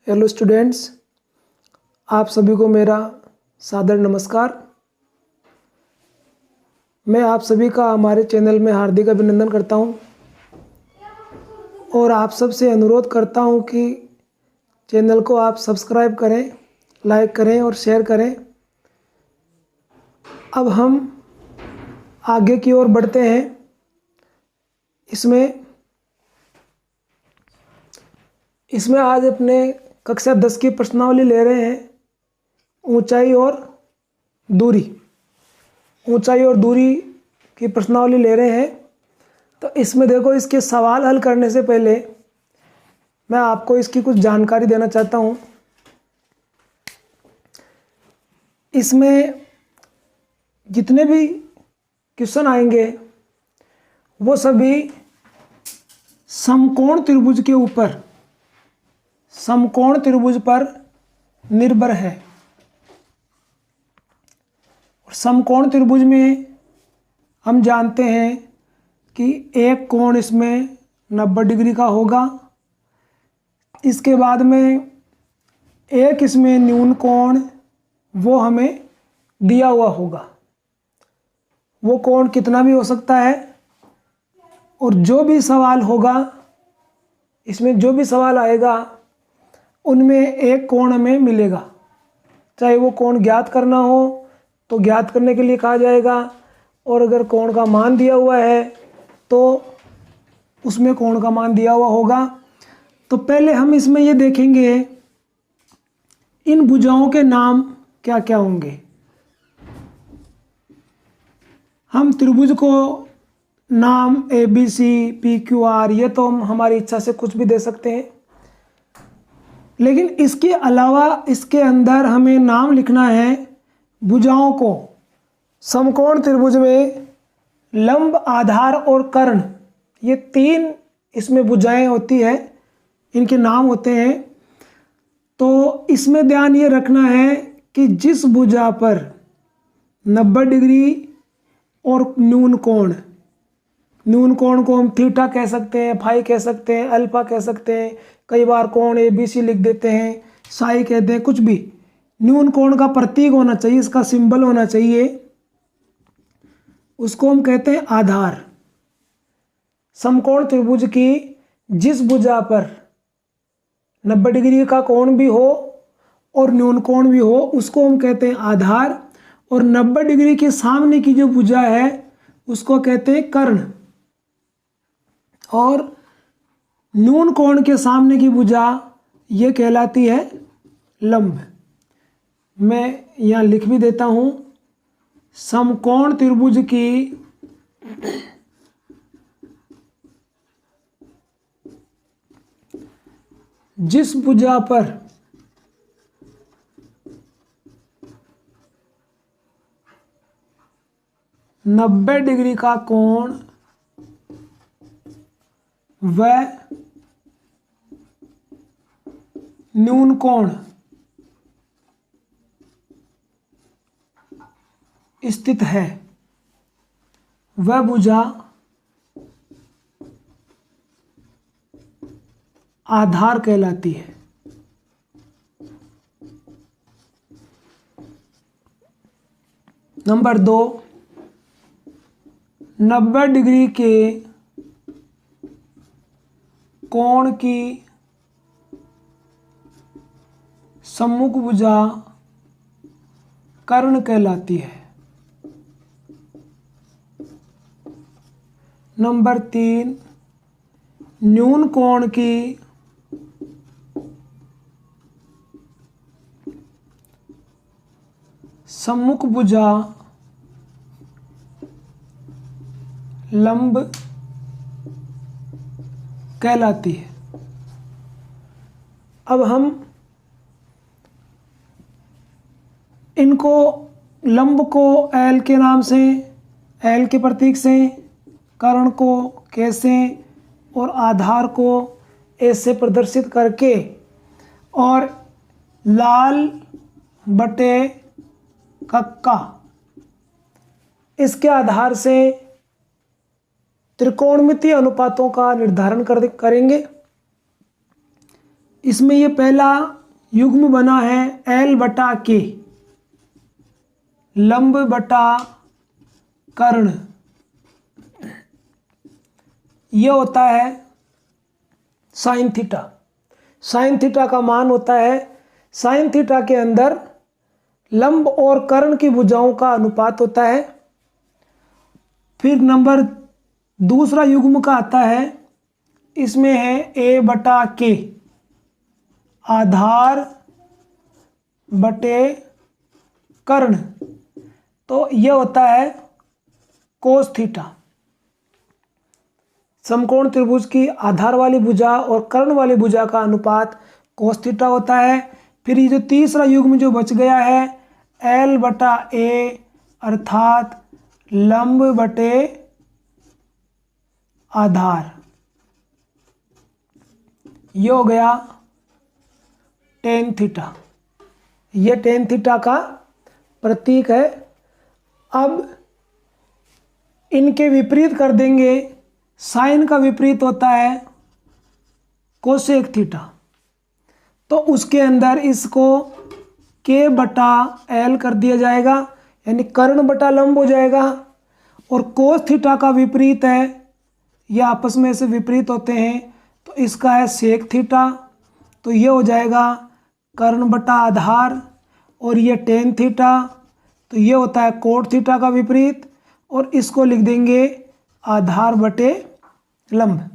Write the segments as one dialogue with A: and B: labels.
A: Hello students, आप सभी को मेरा सादर नमस्कार। मैं आप सभी का हमारे चैनल में हार्दिक अभिनंदन करता हूं और आप सबसे अनुरोध करता हूं कि चैनल को आप सब्सक्राइब करें, लाइक करें और शेयर करें। अब हम आगे की ओर बढ़ते हैं। इसमें आज अपने कक्षा 10 की प्रश्नावली ले रहे हैं, ऊंचाई और दूरी की प्रश्नावली ले रहे हैं। तो इसमें देखो, इसके सवाल हल करने से पहले मैं आपको इसकी कुछ जानकारी देना चाहता हूं। इसमें जितने भी क्वेश्चन आएंगे वो सभी समकोण त्रिभुज पर निर्भर है। और समकोण त्रिभुज में हम जानते हैं कि एक कोण इसमें 90 डिग्री का होगा। इसके बाद में एक इसमें न्यून कोण वो हमें दिया हुआ होगा। वो कोण कितना भी हो सकता है। और जो भी सवाल होगा, इसमें जो भी सवाल आएगा उनमें एक कोण हमें मिलेगा। चाहे वो कोण ज्ञात करना हो तो ज्ञात करने के लिए कहा जाएगा, और अगर कोण का मान दिया हुआ है तो उसमें कोण का मान दिया हुआ होगा। तो पहले हम इसमें ये देखेंगे इन भुजाओं के नाम क्या क्या होंगे। हम त्रिभुज को नाम ABC, PQR ये तो हम हमारी इच्छा से कुछ भी दे सकते हैं, लेकिन इसके अलावा इसके अंदर हमें नाम लिखना है भुजाओं को। समकोण त्रिभुज में लंब, आधार और कर्ण, ये 3 इसमें भुजाएं होती है, इनके नाम होते हैं। तो इसमें ध्यान ये रखना है कि जिस भुजा पर 90 डिग्री और न्यून कोण को हम थीटा कह सकते हैं, फाई कह सकते हैं, अल्फा कह सकते हैं, कई बार कोण ABC लिख देते हैं, साई कहते हैं, कुछ भी। न्यून कोण का प्रतीक होना चाहिए, इसका सिंबल होना चाहिए, उसको हम कहते हैं आधार। समकोण त्रिभुज की जिस भुजा पर 90 डिग्री का कोण भी हो और न्यून कोण भी हो उसको हम कहते हैं आधार। और 90 डिग्री के सामने की जो भुजा है उसको कहते हैं कर्ण। और न्यून कोण के सामने की भुजा ये कहलाती है लंब। मैं यहाँ लिख भी देता हूँ, समकोण त्रिभुज की जिस भुजा पर 90 डिग्री का कोण व न्यून कोण स्थित है, वह भुजा आधार कहलाती है। नंबर 2, 90 डिग्री के कोण की सम्मुख भुजा कर्ण कहलाती है। नंबर 3, न्यून कोण की सम्मुख भुजा लंब कहलाती है। अब हम इनको लंब को L के नाम से, L के प्रतीक से, कर्ण को K से और आधार को A से प्रदर्शित करके और लाल बटे कक्का इसके आधार से त्रिकोणमितीय अनुपातों का निर्धारण करेंगे। इसमें ये पहला युग्म बना है L बटा K, लंब बटा कर्ण, ये होता है साइन थीटा। साइन थीटा का मान होता है, साइन थीटा के अंदर लंब और कर्ण की भुजाओं का अनुपात होता है। फिर नंबर दूसरा युग्म का आता है, इसमें है A बटा K, आधार बटे कर्ण, तो यह होता है कोस थीटा। समकोण त्रिभुज की आधार वाली भुजा और कर्ण वाली भुजा का अनुपात कोस थीटा होता है। फिर ये जो तीसरा युग्म जो बच गया है L बटा A अर्थात लंब बटे आधार, ये हो गया टेन थीटा। ये टेन थीटा का प्रतीक है। अब इनके विपरीत कर देंगे। साइन का विपरीत होता है कोसेक थीटा, तो उसके अंदर इसको K बटा L कर दिया जाएगा, यानी कर्ण बटा लंब हो जाएगा। और कोस थीटा का विपरीत है, ये आपस में से विपरीत होते हैं, तो इसका है सेक थीटा, तो ये हो जाएगा कर्ण बटा आधार। और ये टेन थीटा, तो ये होता है कोट थीटा का विपरीत, और इसको लिख देंगे आधार बटे लंब।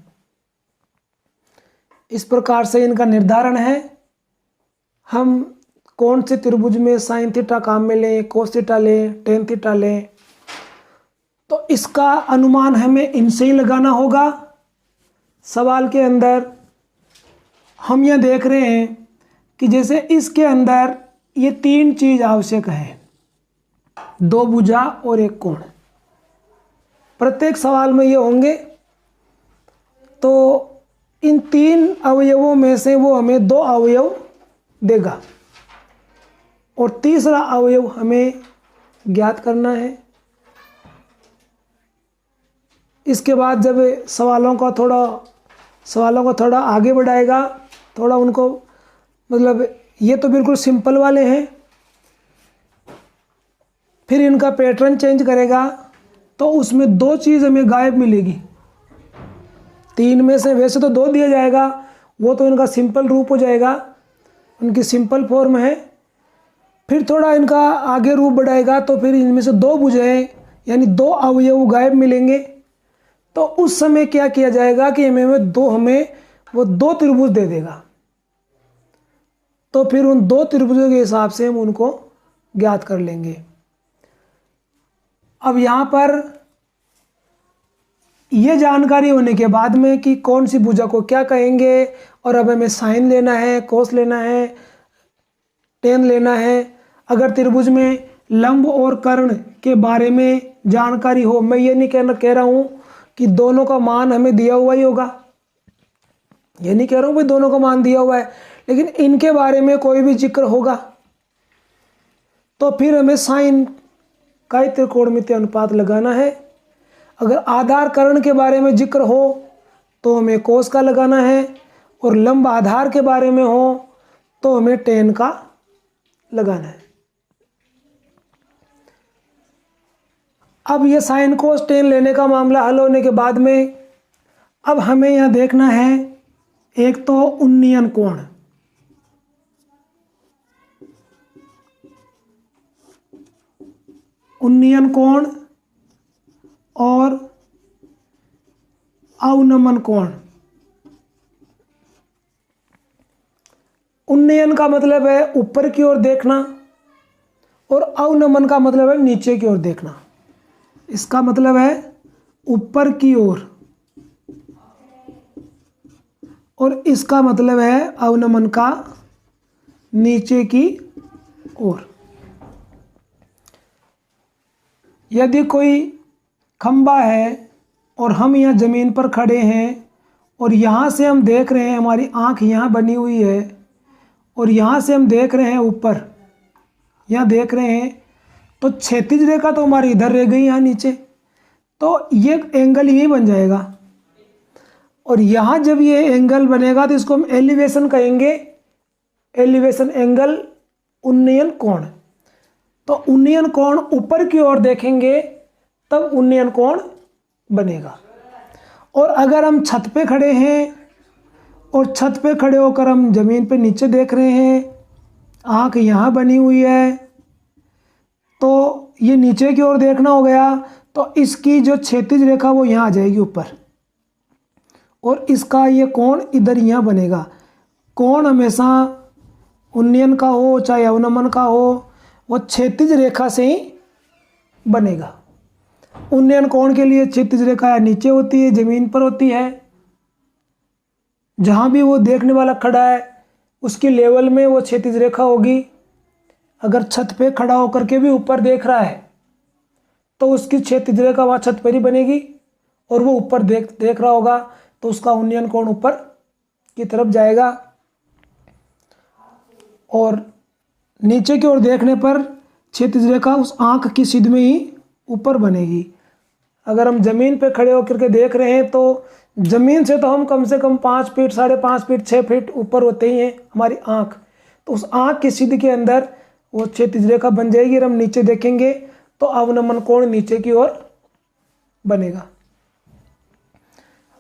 A: इस प्रकार से इनका निर्धारण है। हम कौन से त्रिभुज में साइन थीटा काम में लें, कोस थीटा लें, टेन थीटा लें, तो इसका अनुमान हमें इनसे ही लगाना होगा। सवाल के अंदर हम यह देख रहे हैं कि जैसे इसके अंदर ये तीन चीज आवश्यक है, दो भुजा और एक कोण। प्रत्येक सवाल में ये होंगे, तो इन तीन अवयवों में से वो हमें दो अवयव देगा और तीसरा अवयव हमें ज्ञात करना है। इसके बाद जब सवालों को थोड़ा आगे बढ़ाएगा, थोड़ा उनको मतलब ये तो बिल्कुल सिंपल वाले हैं, फिर इनका पैटर्न चेंज करेगा तो उसमें दो चीज़ हमें गायब मिलेगी। तीन में से वैसे तो दो दिया जाएगा, वो तो इनका सिंपल रूप हो जाएगा, उनकी सिंपल फॉर्म है। फिर थोड़ा इनका आगे रूप बढ़ाएगा तो फिर इनमें से दो भुजाएं यानी दो अवयव गायब मिलेंगे। तो उस समय क्या किया जाएगा कि हमें वो दो त्रिभुज दे देगा, तो फिर उन दो त्रिभुजों के हिसाब से हम उनको ज्ञात कर लेंगे। अब यहाँ पर ये जानकारी होने के बाद में कि कौन सी भुजा को क्या कहेंगे, और अब हमें साइन लेना है, कोस लेना है, टेन लेना है। अगर त्रिभुज में लंब और कर्ण के बारे में जानकारी हो, मैं ये नहीं कह रहा हूँ कि दोनों का मान हमें दिया हुआ ही होगा, ये नहीं कह रहा हूँ भाई दोनों का मान दिया हुआ है, लेकिन इनके बारे में कोई भी जिक्र होगा तो फिर हमें साइन का ही त्रिकोणमितीय अनुपात लगाना है। अगर आधार कर्ण के बारे में जिक्र हो तो हमें कोस का लगाना है, और लंब आधार के बारे में हो तो हमें टेन का लगाना है। अब ये साइन कोस टेन लेने का मामला हल होने के बाद में अब हमें यह देखना है एक तो उन्नयन कोण, उन्नयन कोण और अवनमन कोण। उन्नयन का मतलब है ऊपर की ओर देखना और अवनमन का मतलब है नीचे की ओर देखना। इसका मतलब है ऊपर की ओर और इसका मतलब है अवनमन का नीचे की ओर। यदि कोई खंबा है और हम यहाँ ज़मीन पर खड़े हैं और यहाँ से हम देख रहे हैं, हमारी आँख यहाँ बनी हुई है और यहाँ से हम देख रहे हैं ऊपर, यहाँ देख रहे हैं, तो क्षैतिज रेखा तो हमारी इधर रह गई यहाँ नीचे, तो ये एंगल यही बन जाएगा। और यहाँ जब ये एंगल बनेगा तो इसको हम एलिवेशन कहेंगे, एलिवेशन एंगल उन्नयन कोण। तो उन्नयन कोण ऊपर की ओर देखेंगे तब उन्नयन कोण बनेगा। और अगर हम छत पे खड़े हैं और छत पे खड़े होकर हम ज़मीन पे नीचे देख रहे हैं, आँख यहाँ बनी हुई है, तो ये नीचे की ओर देखना हो गया, तो इसकी जो क्षैतिज रेखा वो यहाँ आ जाएगी ऊपर, और इसका ये कोण इधर यहाँ बनेगा। कोण हमेशा उन्नयन का हो चाहे अवनमन का हो, वो क्षैतिज रेखा से ही बनेगा। उन्नयन कोण के लिए क्षैतिज रेखा नीचे होती है, ज़मीन पर होती है। जहाँ भी वो देखने वाला खड़ा है उसकी लेवल में वो क्षैतिज रेखा होगी। अगर छत पे खड़ा होकर के भी ऊपर देख रहा है तो उसकी क्षैतिज रेखा वहाँ छत पर ही बनेगी, और वो ऊपर देख रहा होगा तो उसका उन्नयन कोण ऊपर की तरफ जाएगा। और नीचे की ओर देखने पर क्षैतिज रेखा उस आँख की सीध में ही ऊपर बनेगी। अगर हम ज़मीन पे खड़े होकर के देख रहे हैं तो ज़मीन से तो हम कम से कम 5 फीट, 5.5 फीट, 6 फीट ऊपर होते ही हैं हमारी आँख। तो उस आँख की सीध के अंदर वो क्षैतिज रेखा बन जाएगी, और हम नीचे देखेंगे तो अवनमन कोण नीचे की ओर बनेगा।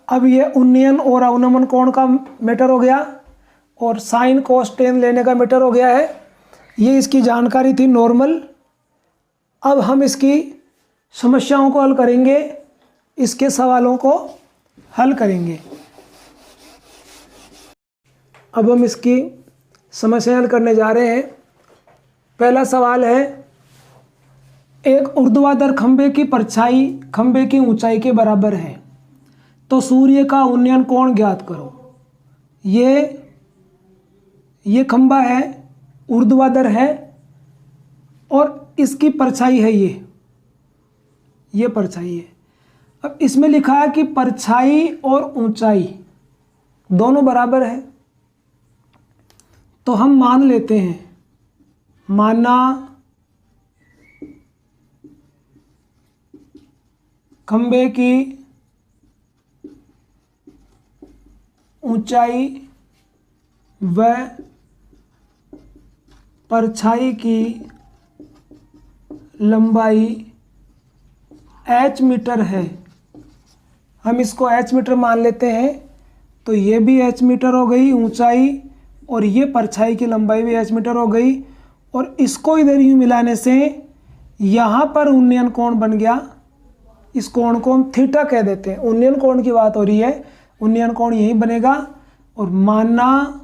A: अब ये उन्नयन और अवनमन कोण का मैटर हो गया, और साइन कोस टेन लेने का मैटर हो गया है। ये इसकी जानकारी थी नॉर्मल। अब हम इसकी समस्याओं को हल करेंगे, इसके सवालों को हल करेंगे। अब हम इसकी समस्या हल करने जा रहे हैं। पहला सवाल है, एक ऊर्ध्वाधर खंभे की परछाई खंभे की ऊंचाई के बराबर है, तो सूर्य का उन्नयन कोण ज्ञात करो। ये खंभा है, ऊर्ध्वाधर है, और इसकी परछाई है ये परछाई है। अब इसमें लिखा है कि परछाई और ऊंचाई दोनों बराबर है, तो हम मान लेते हैं, माना खंभे की ऊंचाई व परछाई की लंबाई h मीटर है। हम इसको h मीटर मान लेते हैं, तो ये भी h मीटर हो गई ऊंचाई, और ये परछाई की लंबाई भी h मीटर हो गई। और इसको इधर यूँ मिलाने से यहाँ पर उन्नयन कोण बन गया। इस कोण को हम थीटा कह देते हैं। उन्नयन कोण की बात हो रही है, उन्नयन कोण यही बनेगा। और माना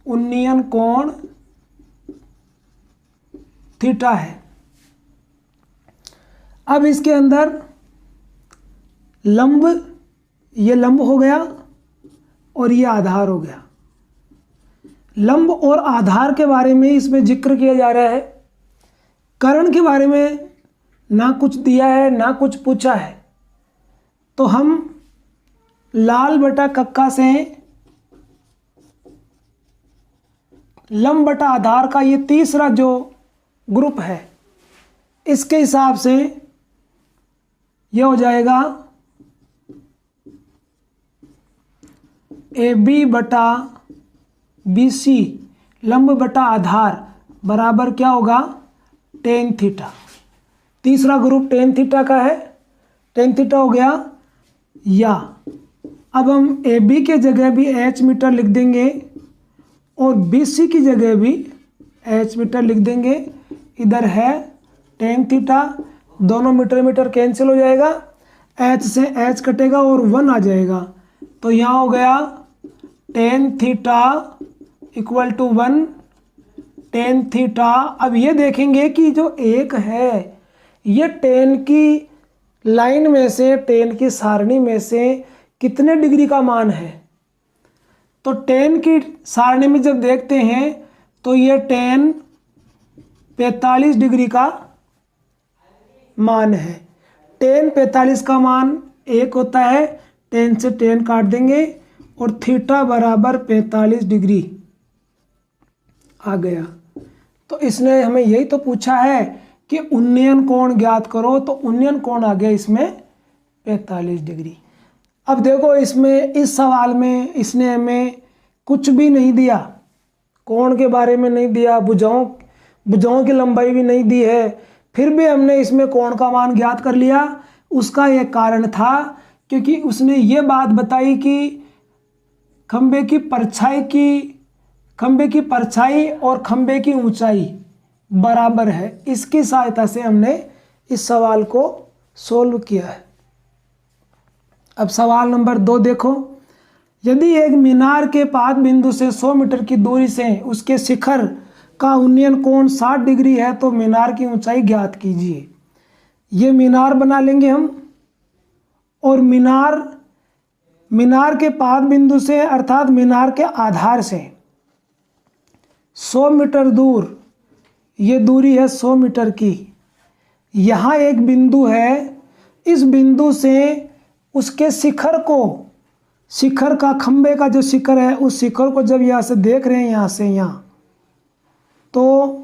A: उन्नयन कोण थीटा है। अब इसके अंदर लंब, ये लंब हो गया और ये आधार हो गया। लंब और आधार के बारे में इसमें जिक्र किया जा रहा है। कर्ण के बारे में ना कुछ दिया है ना कुछ पूछा है, तो हम लाल बटा कक्का से लंब बटा आधार का ये तीसरा जो ग्रुप है, इसके हिसाब से ये हो जाएगा AB बटा BC लंब बटा आधार बराबर क्या होगा, टेन थीटा। तीसरा ग्रुप टेन थीटा का है, टेन थीटा हो गया। या अब हम AB के जगह भी h मीटर लिख देंगे और BC की जगह भी h मीटर लिख देंगे। इधर है टेन थीटा, दोनों मीटर मीटर कैंसिल हो जाएगा, h से h कटेगा और 1 आ जाएगा। तो यहाँ हो गया tan theta equal to 1 tan theta. अब ये देखेंगे कि जो एक है ये टेन की लाइन में से, टेन की सारणी में से कितने डिग्री का मान है। तो टेन की सारणी में जब देखते हैं तो ये टेन 45 डिग्री का मान है। टेन 45 का मान 1 होता है, टेन से टेन काट देंगे और थीटा बराबर 45 डिग्री आ गया। तो इसने हमें यही तो पूछा है कि उन्नयन कोण ज्ञात करो, तो उन्नयन कोण आ गया इसमें 45 डिग्री। अब देखो इसमें इस सवाल में इसने हमें कुछ भी नहीं दिया, कोण के बारे में नहीं दिया, भुजाओं की लंबाई भी नहीं दी है, फिर भी हमने इसमें कोण का मान ज्ञात कर लिया। उसका यह कारण था क्योंकि उसने ये बात बताई कि खंबे की परछाई और खंबे की ऊंचाई बराबर है। इसकी सहायता से हमने इस सवाल को सोल्व किया है। अब सवाल नंबर 2 देखो, यदि एक मीनार के पाद बिंदु से 100 मीटर की दूरी से उसके शिखर का उन्नयन कोण 60 डिग्री है तो मीनार की ऊंचाई ज्ञात कीजिए। ये मीनार बना लेंगे हम, और मीनार के पाद बिंदु से अर्थात मीनार के आधार से 100 मीटर दूर, ये दूरी है 100 मीटर की। यहाँ एक बिंदु है, इस बिंदु से उसके शिखर का खंबे का जो शिखर है, उस शिखर को जब यहाँ से देख रहे हैं, यहाँ से यहाँ, तो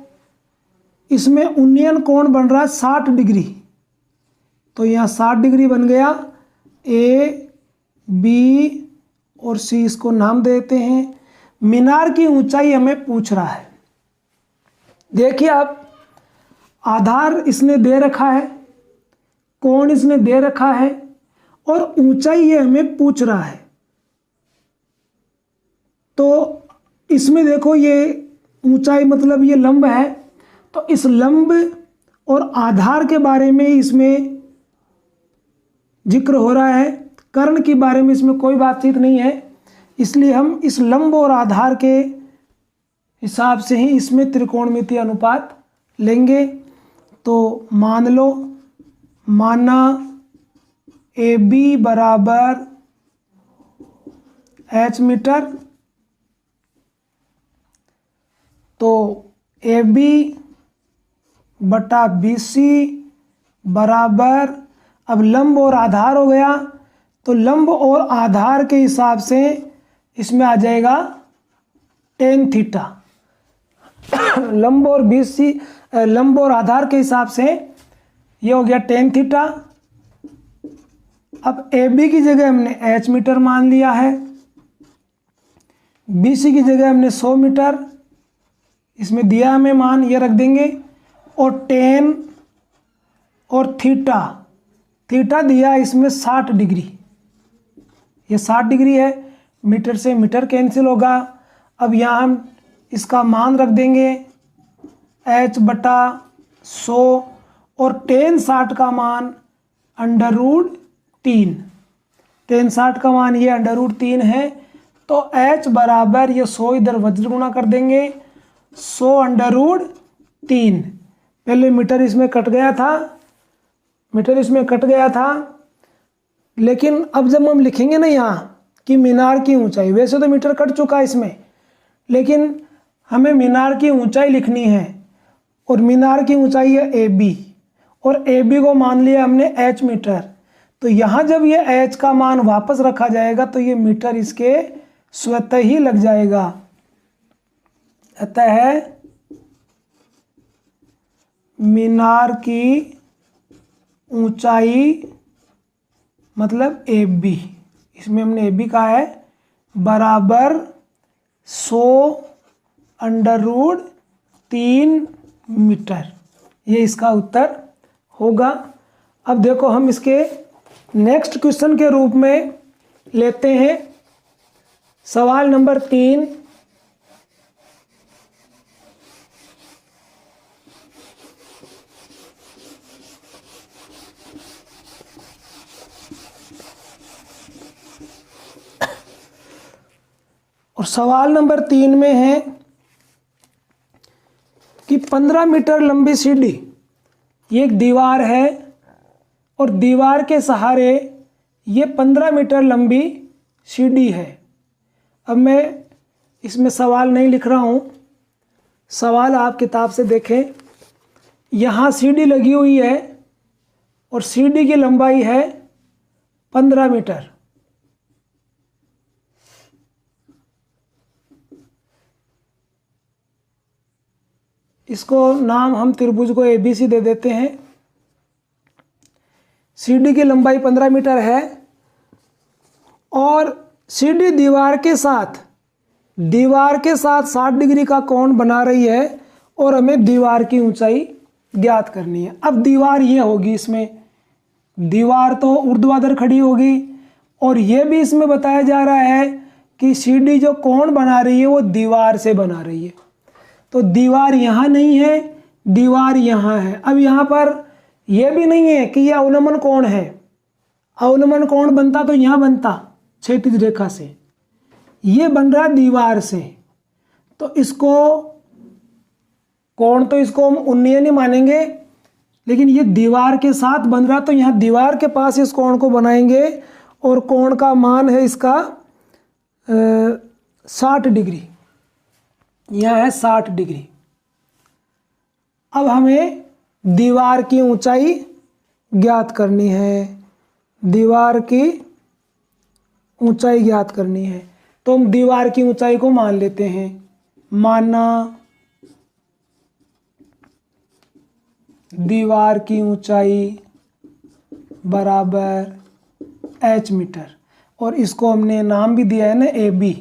A: इसमें उन्नयन कोण बन रहा है 60 डिग्री। तो यहाँ 60 डिग्री बन गया। ए, बी और सी इसको नाम देते हैं। मीनार की ऊंचाई हमें पूछ रहा है। देखिए अब आधार इसने दे रखा है, कोण इसने दे रखा है, और ऊंचाई ये हमें पूछ रहा है। तो इसमें देखो ये ऊंचाई मतलब ये लंब है, तो इस लंब और आधार के बारे में इसमें जिक्र हो रहा है। कर्ण के बारे में इसमें कोई बातचीत नहीं है, इसलिए हम इस लंब और आधार के हिसाब से ही इसमें त्रिकोणमितीय अनुपात लेंगे। तो माना ए बी बराबर h मीटर, तो ए बी बटा बी सी बराबर, अब लंब और आधार हो गया, तो लंब और आधार के हिसाब से इसमें आ जाएगा tan थीटा। लंब और आधार के हिसाब से ये हो गया tan थीटा। अब ए बी की जगह हमने h मीटर मान लिया है, बी सी की जगह हमने 100 मीटर इसमें दिया हमें मान, ये रख देंगे, और tan और थीटा दिया इसमें 60 डिग्री, ये 60 डिग्री है। मीटर से मीटर कैंसिल होगा। अब यहाँ हम इसका मान रख देंगे h बटा 100, और tan 60 का मान √3, tan 60 का मान ये √3 है। तो h बराबर ये 100 इधर वज्र गुणा कर देंगे, 100 √3। पहले मीटर इसमें कट गया था, लेकिन अब जब हम लिखेंगे ना यहाँ कि मीनार की ऊंचाई, वैसे तो मीटर कट चुका है इसमें, लेकिन हमें मीनार की ऊंचाई लिखनी है, और मीनार की ऊंचाई है ए बी, और ए बी को मान लिया हमने h मीटर। तो यहाँ जब ये h का मान वापस रखा जाएगा तो ये मीटर इसके स्वतः ही लग जाएगा। अतः मीनार की ऊंचाई मतलब ए बी, इसमें हमने ए बी कहा है, बराबर 100 √3 मीटर। ये इसका उत्तर होगा। अब देखो हम इसके नेक्स्ट क्वेश्चन के रूप में लेते हैं सवाल नंबर 3। और सवाल नंबर 3 में है कि 15 मीटर लंबी सीढ़ी, ये एक दीवार है और दीवार के सहारे ये 15 मीटर लंबी सीढ़ी है। अब मैं इसमें सवाल नहीं लिख रहा हूँ, सवाल आप किताब से देखें। यहाँ सीढ़ी लगी हुई है और सीढ़ी की लंबाई है 15 मीटर। इसको नाम हम त्रिभुज को ABC दे देते हैं। सीढ़ी की लंबाई 15 मीटर है और सीढ़ी दीवार के साथ दीवार के साथ 60 डिग्री का कोण बना रही है और हमें दीवार की ऊंचाई ज्ञात करनी है। अब दीवार ये होगी, इसमें दीवार तो ऊर्ध्वाधर खड़ी होगी और ये भी इसमें बताया जा रहा है कि सीढ़ी जो कोण बना रही है वो दीवार से बना रही है। तो दीवार यहाँ नहीं है, दीवार यहाँ है। अब यहाँ पर यह भी नहीं है कि यह अवनमन कोण है। अवनमन कोण बनता तो यहाँ बनता क्षैतिज रेखा से, ये बन रहा दीवार से। तो इसको कोण तो इसको हम उन्नयन ही मानेंगे, लेकिन ये दीवार के साथ बन रहा, तो यहाँ दीवार के पास इस कोण को बनाएंगे और कोण का मान है इसका 60 डिग्री। यह है 60 डिग्री। अब हमें दीवार की ऊंचाई ज्ञात करनी है, दीवार की ऊंचाई ज्ञात करनी है। तो हम दीवार की ऊंचाई को मान लेते हैं। माना दीवार की ऊंचाई बराबर h मीटर, और इसको हमने नाम भी दिया है ना AB,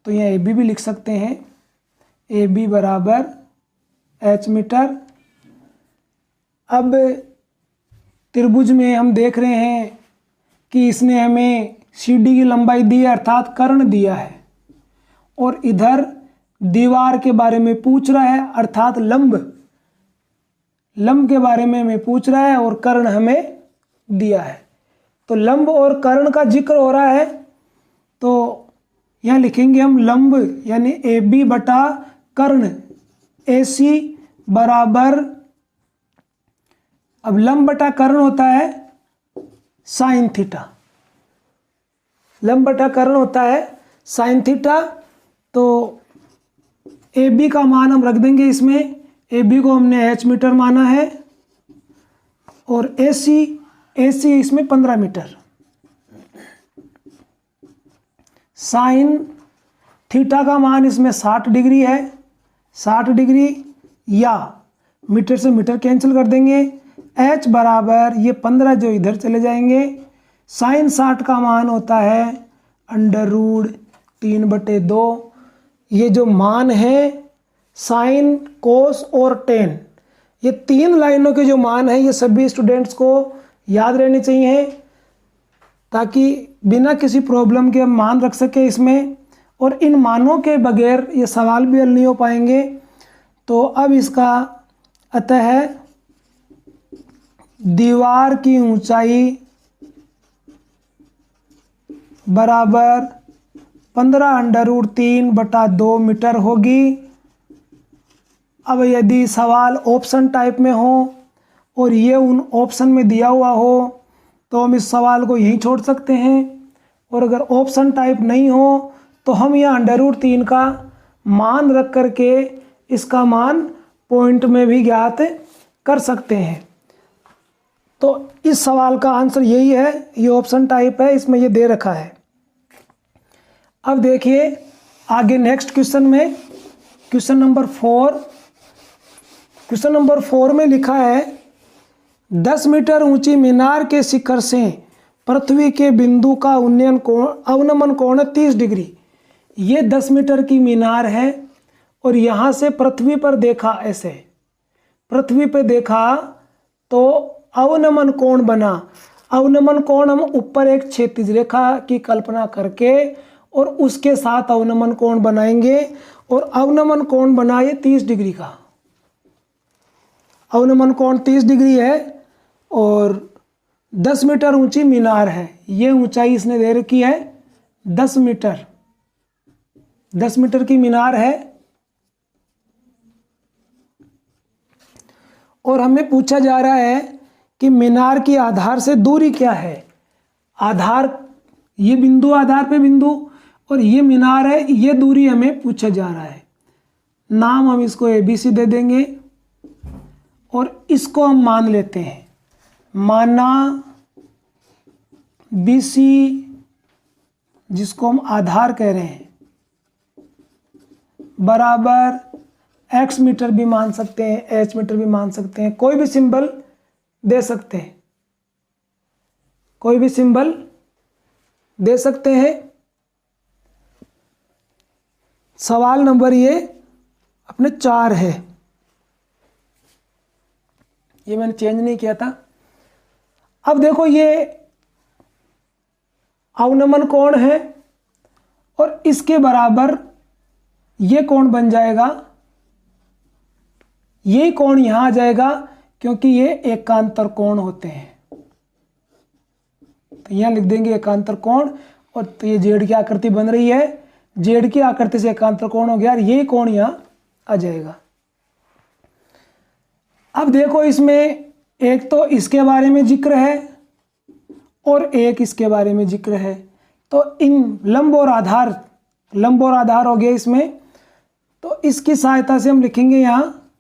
A: तो यहाँ AB भी लिख सकते हैं। AB बराबर h मीटर। अब त्रिभुज में हम देख रहे हैं कि इसने हमें सीढ़ी की लंबाई दी है, अर्थात कर्ण दिया है, और इधर दीवार के बारे में पूछ रहा है, अर्थात लंब के बारे में हमें पूछ रहा है, और कर्ण हमें दिया है। तो लंब और कर्ण का जिक्र हो रहा है, तो यहाँ लिखेंगे हम लंब यानी AB बटा कर्ण, AC बराबर, अब लंब बटा कर्ण होता है साइन थीटा, लंब बटा कर्ण होता है साइन थीटा। तो AB का मान हम रख देंगे इसमें, AB को हमने h मीटर माना है, और AC इसमें 15 मीटर। साइन थीटा का मान इसमें 60 डिग्री है, 60 डिग्री, या मीटर से मीटर कैंसिल कर देंगे। h बराबर ये 15 जो इधर चले जाएंगे, साइन 60 का मान होता है √3/2। ये जो मान है साइन, कोस और टेन, ये तीन लाइनों के जो मान है, ये सभी स्टूडेंट्स को याद रहने चाहिए, ताकि बिना किसी प्रॉब्लम के हम मान रख सके इसमें, और इन मानों के बगैर ये सवाल भी हल नहीं हो पाएंगे। तो अब इसका अतः दीवार की ऊंचाई बराबर 15√3/2 मीटर होगी। अब यदि सवाल ऑप्शन टाइप में हो और ये उन ऑप्शन में दिया हुआ हो तो हम इस सवाल को यहीं छोड़ सकते हैं, और अगर ऑप्शन टाइप नहीं हो तो हम यहाँ √3 का मान रख करके इसका मान पॉइंट में भी ज्ञात कर सकते हैं। तो इस सवाल का आंसर यही है, ये ऑप्शन टाइप है, इसमें ये दे रखा है। अब देखिए आगे नेक्स्ट क्वेश्चन में, क्वेश्चन नंबर 4 में लिखा है 10 मीटर ऊंची मीनार के शिखर से पृथ्वी के बिंदु का अवनमन कोण 30 डिग्री। ये 10 मीटर की मीनार है और यहाँ से पृथ्वी पर देखा, ऐसे पृथ्वी पे देखा तो अवनमन कोण बना। अवनमन कोण हम ऊपर एक क्षैतिज रेखा की कल्पना करके और उसके साथ अवनमन कोण बनाएंगे, और अवनमन कोण बना ये 30 डिग्री का। अवनमन कोण 30 डिग्री है और 10 मीटर ऊंची मीनार है। ये ऊंचाई इसने दे रखी है 10 मीटर, 10 मीटर की मीनार है। और हमें पूछा जा रहा है कि मीनार की आधार से दूरी क्या है। आधार, ये बिंदु, आधार पे बिंदु, और ये मीनार है, ये दूरी हमें पूछा जा रहा है। नाम हम इसको ABC दे देंगे और इसको हम मान लेते हैं। माना BC, जिसको हम आधार कह रहे हैं, बराबर x मीटर भी मान सकते हैं, h मीटर भी मान सकते हैं, कोई भी सिंबल दे सकते हैं, कोई भी सिंबल दे सकते हैं। सवाल नंबर ये अपने 4 है, ये मैंने चेंज नहीं किया था। अब देखो ये अवनमन कोण है और इसके बराबर ये कोण बन जाएगा, ये कोण यहां आ जाएगा क्योंकि ये एकांतर कोण होते हैं। तो यहां लिख देंगे एकांतर कोण, और तो ये जेड की आकृति बन रही है, जेड की आकृति से एकांतर कोण हो गया और यही कोण यहां आ जाएगा। अब देखो इसमें एक तो इसके बारे में जिक्र है और एक इसके बारे में जिक्र है, तो इन लंब और आधार हो गया इसमें। तो इसकी सहायता से हम लिखेंगे यहाँ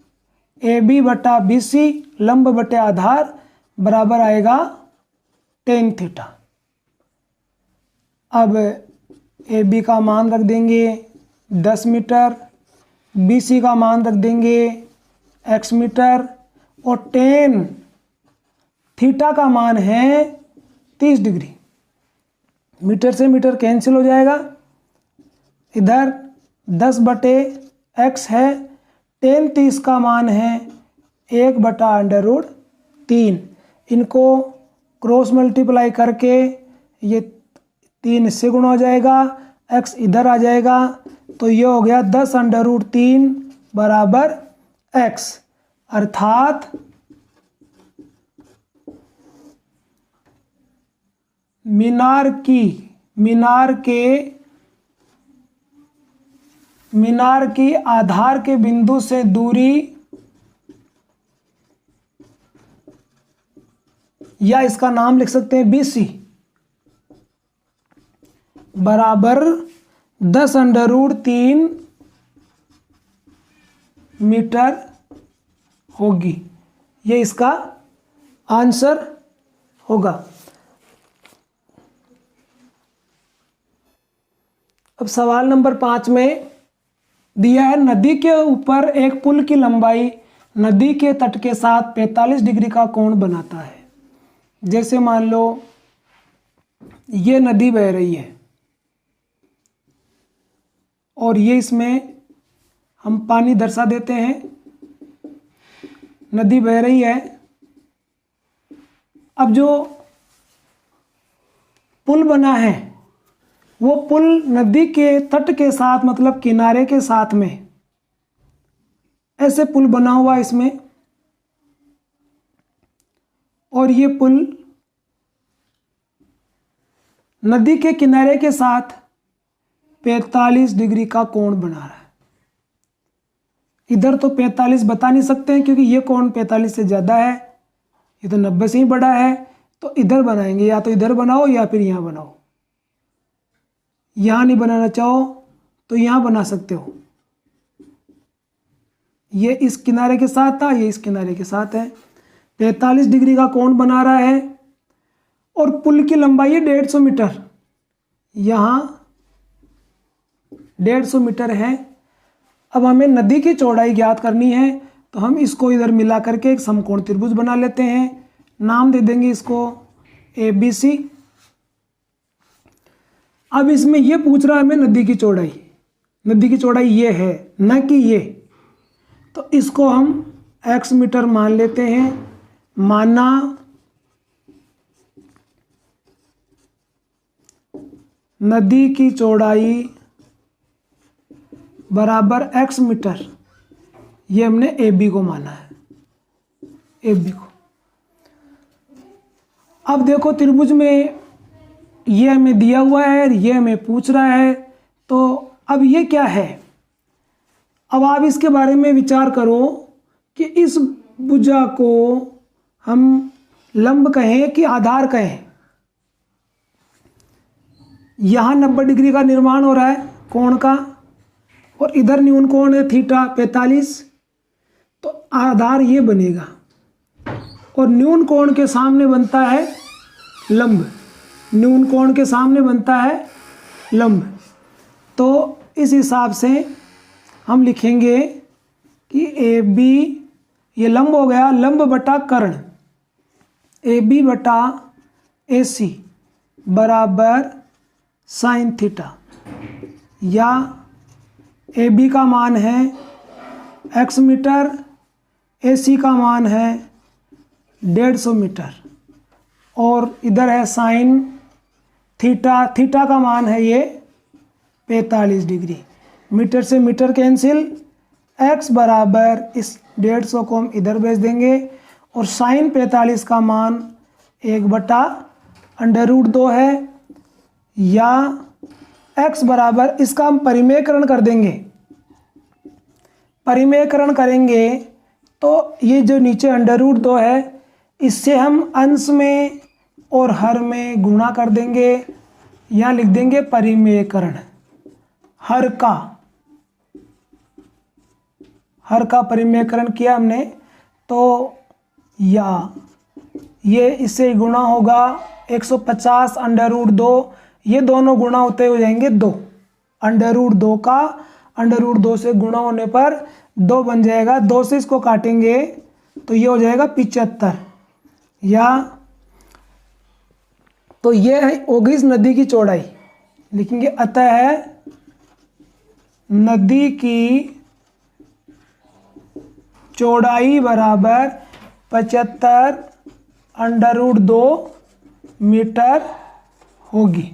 A: ए बी बटा बी सी लंब बटे आधार बराबर आएगा tan थीटा। अब ए बी का मान रख देंगे 10 मीटर, बी सी का मान रख देंगे x मीटर, और tan थीटा का मान है 30 डिग्री। मीटर से मीटर कैंसिल हो जाएगा, इधर 10 बटे x है, tan 30 का मान है 1 बटा √3। इनको क्रॉस मल्टीप्लाई करके ये 3 इससे गुणा हो जाएगा, x इधर आ जाएगा, तो ये हो गया 10√3 बराबर x, अर्थात मीनार की आधार के बिंदु से दूरी, या इसका नाम लिख सकते हैं BC, बराबर 10√3 मीटर होगी। ये इसका आंसर होगा। अब सवाल नंबर 5 में दिया है, नदी के ऊपर एक पुल की लंबाई नदी के तट के साथ 45 डिग्री का कोण बनाता है। जैसे मान लो ये नदी बह रही है और ये इसमें हम पानी दर्शा देते हैं, नदी बह रही है। अब जो पुल बना है वो पुल नदी के तट के साथ, मतलब किनारे के साथ में ऐसे पुल बना हुआ इसमें, और ये पुल नदी के किनारे के साथ 45 डिग्री का कोण बना रहा है। इधर तो 45 बता नहीं सकते हैं क्योंकि ये कोण 45 से ज़्यादा है, ये तो 90 से ही बड़ा है, तो इधर बनाएंगे, या तो इधर बनाओ या फिर यहाँ बनाओ। यहाँ नहीं बनाना चाहो तो यहाँ बना सकते हो। ये इस किनारे के साथ था, ये इस किनारे के साथ है, 45 डिग्री का कोण बना रहा है, और पुल की लंबाई है 150 मीटर, यहाँ 150 मीटर है। अब हमें नदी की चौड़ाई ज्ञात करनी है, तो हम इसको इधर मिला करके एक समकोण त्रिभुज बना लेते हैं। नाम दे देंगे इसको ABC। अब इसमें ये पूछ रहा है हमें नदी की चौड़ाई, नदी की चौड़ाई ये है, न कि ये, तो इसको हम x मीटर मान लेते हैं। माना नदी की चौड़ाई बराबर x मीटर, ये हमने AB को माना है, AB को। अब देखो त्रिभुज में ये हमें दिया हुआ है, ये हमें पूछ रहा है, तो अब ये क्या है। अब आप इसके बारे में विचार करो कि इस भुजा को हम लंब कहें कि आधार कहें। यहाँ 90 डिग्री का निर्माण हो रहा है कोण का, और इधर न्यून कोण है थीटा 45, तो आधार ये बनेगा, और न्यून कोण के सामने बनता है लंब, न्यून कोण के सामने बनता है लंब। तो इस हिसाब से हम लिखेंगे कि AB, ये लंब हो गया, लंब बटा कर्ण, AB बटा AC बराबर साइन थीटा, या ए बी का मान है x मीटर, ए सी का मान है 150 मीटर, और इधर है साइन थीटा, थीटा का मान है ये 45 डिग्री। मीटर से मीटर कैंसिल, x बराबर इस 150 को हम इधर भेज देंगे, और साइन 45 का मान 1/√2 है, या x बराबर, इसका हम परिमेयकरण कर देंगे। परिमेयकरण करेंगे तो ये जो नीचे √2 है, इससे हम अंश में और हर में गुणा कर देंगे। यहाँ लिख देंगे परिमेयकरण, हर का परिमेयकरण किया हमने, तो या ये इससे गुणा होगा 150 √2, ये दोनों गुणा होते हो जाएंगे 2, √2 का √2 से गुणा होने पर 2 बन जाएगा। 2 से इसको काटेंगे तो ये हो जाएगा 75, या तो ये होगी इस नदी की चौड़ाई। लिखेंगे अतः नदी की चौड़ाई बराबर 75 √2 मीटर होगी।